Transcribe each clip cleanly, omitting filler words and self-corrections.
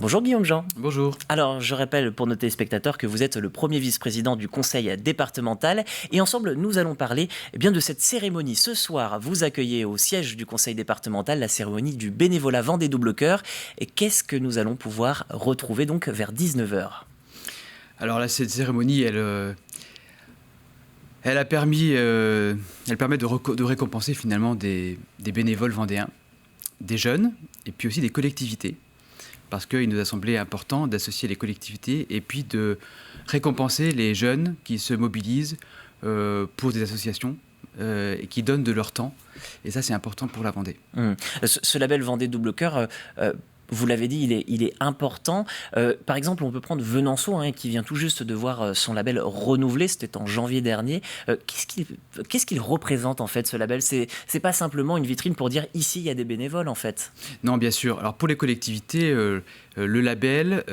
Bonjour Guillaume Jean. Bonjour. Alors, je rappelle pour nos téléspectateurs que vous êtes le premier vice-président du conseil départemental et ensemble, nous allons parler bien de cette cérémonie. Ce soir, vous accueillez au siège du conseil départemental la cérémonie du bénévolat Vendée Double Cœur. Et qu'est-ce que nous allons pouvoir retrouver donc vers 19h? Alors là, cette cérémonie, elle permet de récompenser finalement des bénévoles vendéens, des jeunes et puis aussi des collectivités. Parce qu'il nous a semblé important d'associer les collectivités et puis de récompenser les jeunes qui se mobilisent pour des associations et qui donnent de leur temps. Et ça, c'est important pour la Vendée. Ce label Vendée Double Cœur, vous l'avez dit, il est important. Par exemple, on peut prendre Venançon, qui vient tout juste de voir son label renouvelé. C'était en janvier dernier. Qu'est-ce qu'il représente en fait, ce label? C'est pas simplement une vitrine pour dire ici il y a des bénévoles en fait. Non, bien sûr. Alors pour les collectivités, le label,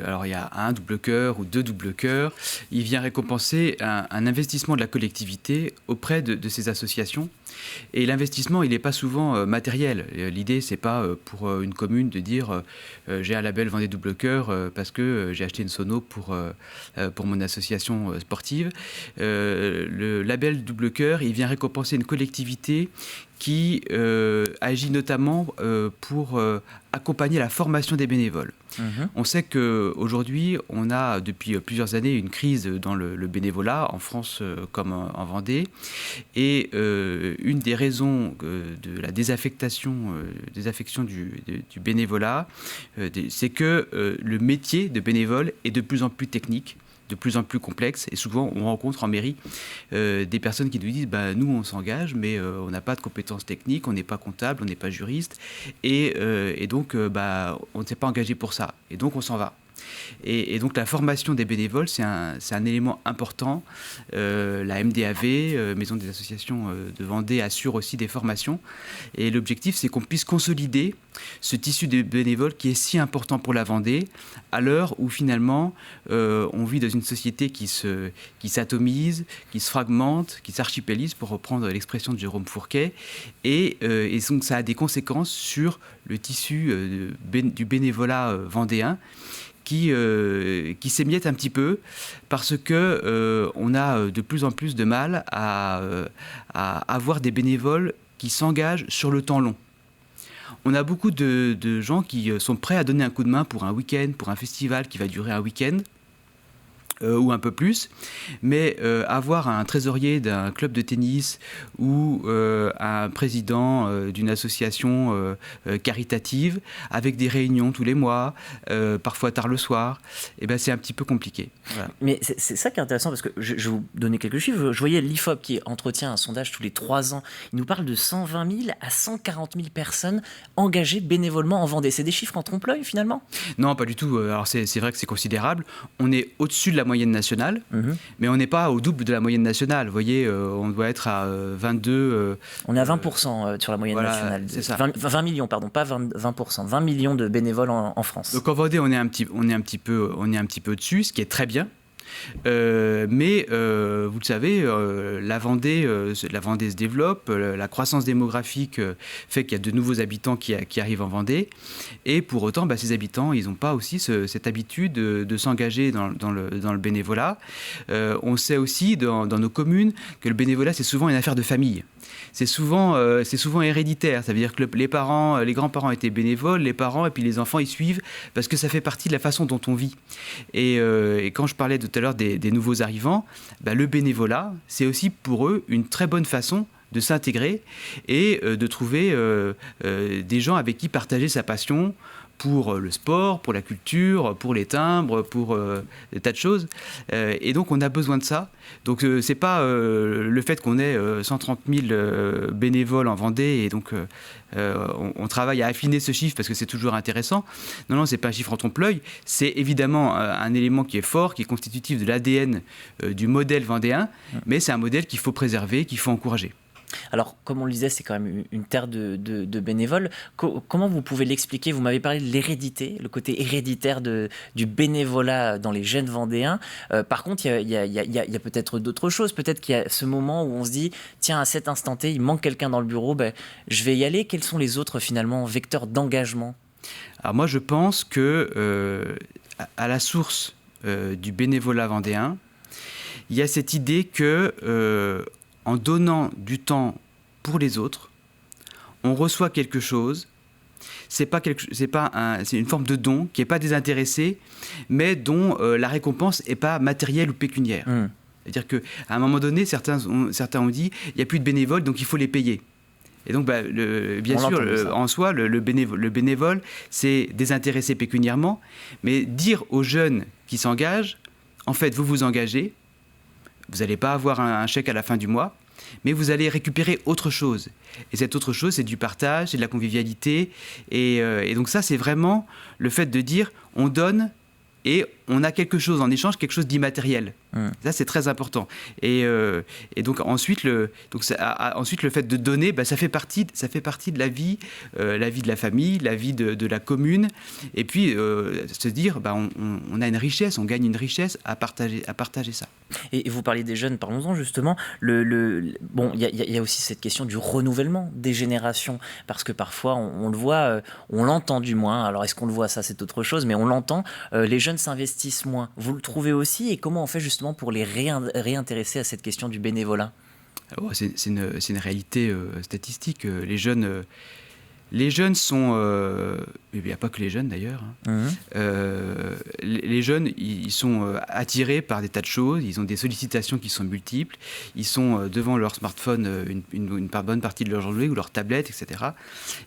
alors il y a un double cœur ou deux double cœurs, il vient récompenser un investissement de la collectivité auprès de ces associations. Et l'investissement, il n'est pas souvent matériel. L'idée, c'est pas pour une commune de dire j'ai un label Vendée Double Cœur parce que j'ai acheté une sono pour mon association sportive. Le label Double Cœur, il vient récompenser une collectivité qui agit notamment pour accompagner la formation des bénévoles. On sait qu'aujourd'hui, on a depuis plusieurs années une crise dans le bénévolat, en France comme en Vendée. Et une des raisons de la désaffection du bénévolat, c'est que le métier de bénévole est de plus en plus technique, de plus en plus complexe, et souvent on rencontre en mairie des personnes qui nous disent nous on s'engage mais on n'a pas de compétences techniques, on n'est pas comptable, on n'est pas juriste et donc on ne s'est pas engagé pour ça et donc on s'en va. Et donc la formation des bénévoles, c'est un élément important. La MDAV, Maison des associations de Vendée, assure aussi des formations. Et l'objectif, c'est qu'on puisse consolider ce tissu de bénévoles qui est si important pour la Vendée, à l'heure où finalement on vit dans une société qui s'atomise, qui se fragmente, qui s'archipélise, pour reprendre l'expression de Jérôme Fourquet. Et donc ça a des conséquences sur le tissu du bénévolat vendéen, qui s'émiette un petit peu parce que on a de plus en plus de mal à avoir des bénévoles qui s'engagent sur le temps long. On a beaucoup de gens qui sont prêts à donner un coup de main pour un week-end, pour un festival qui va durer un week-end. Ou un peu plus, mais avoir un trésorier d'un club de tennis ou un président d'une association caritative avec des réunions tous les mois, parfois tard le soir, c'est un petit peu compliqué. Voilà. Mais c'est ça qui est intéressant parce que je vais vous donner quelques chiffres. Je voyais l'IFOP qui entretient un sondage tous les 3 ans. Il nous parle de 120 000 à 140 000 personnes engagées bénévolement en Vendée. C'est des chiffres en trompe-l'œil finalement? Non, pas du tout. Alors c'est vrai que c'est considérable. On est au-dessus de la moyenne nationale, mais on n'est pas au double de la moyenne nationale. Vous voyez, on doit être à 22... on est à 20% sur la moyenne nationale. C'est ça. 20 millions, pardon, pas 20%. 20 millions de bénévoles en France. Donc en Vendée, on est un petit peu au-dessus, ce qui est très bien. Mais vous le savez, la Vendée se développe, la croissance démographique fait qu'il y a de nouveaux habitants qui arrivent en Vendée, et pour autant ces habitants, ils n'ont pas aussi cette habitude de s'engager dans le bénévolat. On sait aussi dans nos communes que le bénévolat, c'est souvent une affaire de famille. C'est souvent héréditaire, ça veut dire que les grands-parents étaient bénévoles, les parents et puis les enfants ils suivent parce que ça fait partie de la façon dont on vit. Et quand je parlais tout à l'heure des nouveaux arrivants, le bénévolat, c'est aussi pour eux une très bonne façon de s'intégrer et de trouver des gens avec qui partager sa passion pour le sport, pour la culture, pour les timbres, pour des tas de choses. Et donc, on a besoin de ça. Donc, c'est pas le fait qu'on ait 130 000 bénévoles en Vendée et donc on travaille à affiner ce chiffre parce que c'est toujours intéressant. Non, c'est pas un chiffre en trompe-l'œil. C'est évidemment un élément qui est fort, qui est constitutif de l'ADN du modèle vendéen, mais c'est un modèle qu'il faut préserver, qu'il faut encourager. Alors, comme on le disait, c'est quand même une terre de bénévoles. Comment vous pouvez l'expliquer? Vous m'avez parlé de l'hérédité, le côté héréditaire du bénévolat dans les jeunes Vendéens. Par contre, il y a peut-être d'autres choses. Peut-être qu'il y a ce moment où on se dit, tiens, à cet instant T, il manque quelqu'un dans le bureau, je vais y aller. Quels sont les autres, finalement, vecteurs d'engagement? Alors moi, je pense que à la source du bénévolat vendéen, il y a cette idée que en donnant du temps pour les autres, on reçoit quelque chose. C'est une forme de don qui n'est pas désintéressé, mais dont la récompense n'est pas matérielle ou pécuniaire. C'est-à-dire qu'à un moment donné, certains ont dit il n'y a plus de bénévoles, donc il faut les payer. Et donc, bien sûr, en soi, le bénévole, c'est désintéressé pécuniairement, mais dire aux jeunes qui s'engagent, en fait, vous vous engagez, vous n'allez pas avoir un chèque à la fin du mois, mais vous allez récupérer autre chose. Et cette autre chose, c'est du partage, c'est de la convivialité. Et donc ça, c'est vraiment le fait de dire, on donne et on a quelque chose en échange, quelque chose d'immatériel. Ça, c'est très important. Et donc ensuite le fait de donner, ça fait partie de la vie de la famille, la vie de la commune. Et puis se dire, on a une richesse, on gagne une richesse à partager ça. Et vous parliez des jeunes, parlons-en justement. Bon, il y a aussi cette question du renouvellement des générations, parce que parfois on le voit, on l'entend du moins. Alors est-ce qu'on le voit, ça c'est autre chose, mais on l'entend. Les jeunes s'investissent moins. Vous le trouvez aussi, et comment on fait justement pour les réintéresser à cette question du bénévolat? C'est une réalité statistique. Les jeunes sont... il n'y a pas que les jeunes d'ailleurs. Les jeunes, ils sont attirés par des tas de choses. Ils ont des sollicitations qui sont multiples. Ils sont devant leur smartphone une bonne partie de leur journée, ou leur tablette, etc.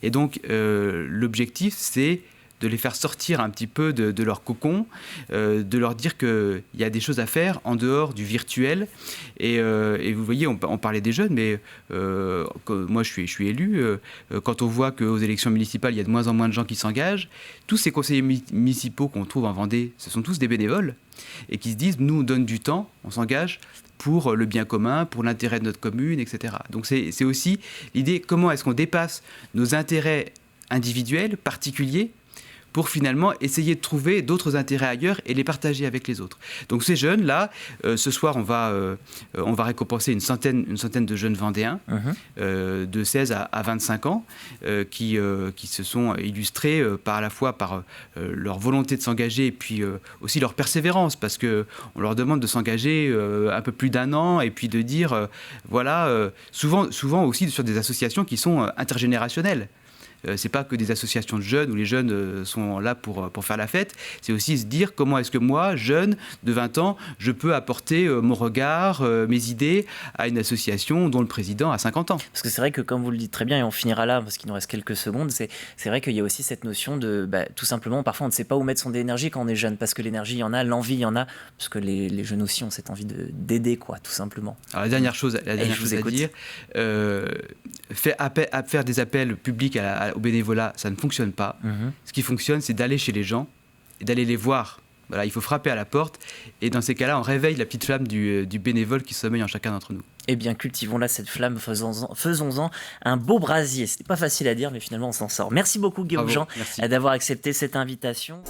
Et donc, l'objectif, c'est de les faire sortir un petit peu de leur cocon, de leur dire qu'il y a des choses à faire en dehors du virtuel. Et vous voyez, on parlait des jeunes, mais moi je suis élu. Quand on voit qu'aux élections municipales, il y a de moins en moins de gens qui s'engagent, tous ces conseillers municipaux qu'on trouve en Vendée, ce sont tous des bénévoles, et qui se disent, nous on donne du temps, on s'engage pour le bien commun, pour l'intérêt de notre commune, etc. Donc c'est aussi l'idée, comment est-ce qu'on dépasse nos intérêts individuels, particuliers, pour finalement essayer de trouver d'autres intérêts ailleurs et les partager avec les autres. Donc ces jeunes-là, ce soir, on va récompenser une centaine de jeunes Vendéens de 16 à 25 ans qui se sont illustrés à la fois par leur volonté de s'engager et puis aussi leur persévérance, parce qu'on leur demande de s'engager un peu plus d'un an et puis de dire, souvent aussi sur des associations qui sont intergénérationnelles. C'est pas que des associations de jeunes où les jeunes sont là pour faire la fête, c'est aussi se dire comment est-ce que moi, jeune de 20 ans, je peux apporter mon regard, mes idées à une association dont le président a 50 ans. Parce que c'est vrai que, comme vous le dites très bien, et on finira là parce qu'il nous reste quelques secondes, c'est vrai qu'il y a aussi cette notion de, tout simplement, parfois on ne sait pas où mettre son énergie quand on est jeune, parce que l'énergie il y en a, l'envie il y en a, parce que les jeunes aussi ont cette envie d'aider, quoi, tout simplement. Alors la dernière chose à dire, faire des appels publics au bénévolat, ça ne fonctionne pas. Ce qui fonctionne, c'est d'aller chez les gens et d'aller les voir. Voilà, il faut frapper à la porte, et dans ces cas-là, on réveille la petite flamme du bénévole qui sommeille en chacun d'entre nous. Eh bien, cultivons-la, cette flamme, faisons-en un beau brasier. C'était pas facile à dire, mais finalement, on s'en sort. Merci beaucoup, Guillaume Jean, d'avoir accepté cette invitation.